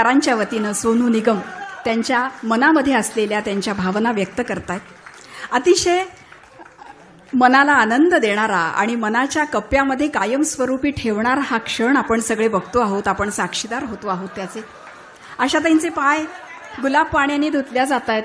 कलाकारांच्या वतीनं सोनू निगम त्यांच्या मनामध्ये असलेल्या त्यांच्या भावना व्यक्त करतायत. अतिशय मनाला आनंद देणारा आणि मनाच्या कप्प्यामध्ये कायमस्वरूपी ठेवणारा हा क्षण आपण सगळे बघतो आहोत, आपण साक्षीदार होतो आहोत त्याचे. आशाताईंचे पाय गुलाब पाण्याने धुतल्या जात आहेत.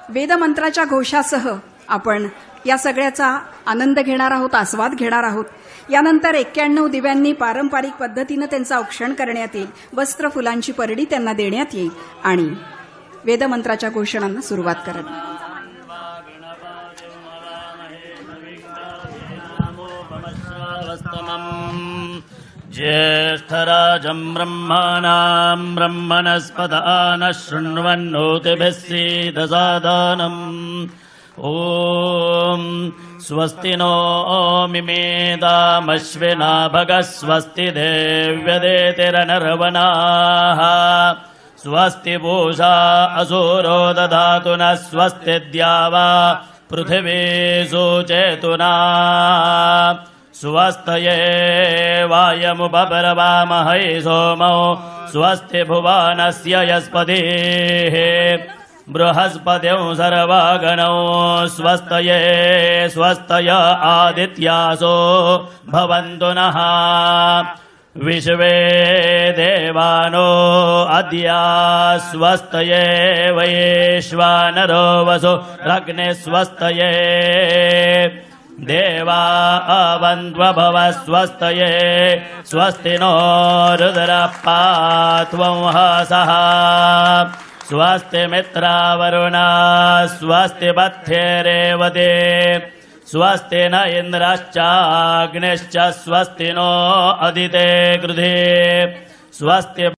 वेदमंत्राच्या घोषासह आपण या सगळ्याचा आनंद घेणार आहोत, आस्वाद घेणार आहोत. यानंतर 91 दिव्यांनी पारंपरिक पद्धतीनं त्यांचं औक्षण करण्यात येईल. वस्त्र फुलांची परडी त्यांना देण्यात येईल आणि वेदमंत्राच्या घोषणांना सुरुवात करत. ज्येष्ठराजं ब्रह्मणां ब्रह्मणस्पदान शृण्वन्नोतिभिः सीदसादनम्. ॐ स्वस्ति नो मिमेदामश्विना भगः स्वस्ति देव्यदेतिरनर्वणाः स्वस्ति पूषा असुरो दधातु नः स्वस्ति द्यावा पृथिवी सुचेतुना स्वस्तये वायमुपपर्वामहै सोमो स्वस्ति भुवनस्य यस्पतिः बृहस्पतिं सर्वगणौ स्वस्तये स्वस्तय आदित्यासो भवन्तु नः विश्वे देवानो अद्य स्वस्तये वैश्वानरो वसु अग्ने स्वस्तये देवा अवन्त्वभव स्वस्तये स्वस्ति नो रुद्रपात्वं हसः स्वस्ति मित्रावरुणा स्वस्ति बध्येरेवते स्वस्ति न इन्द्रश्चाग्निश्च स्वस्ति नो अदिते गृधे स्वस्ति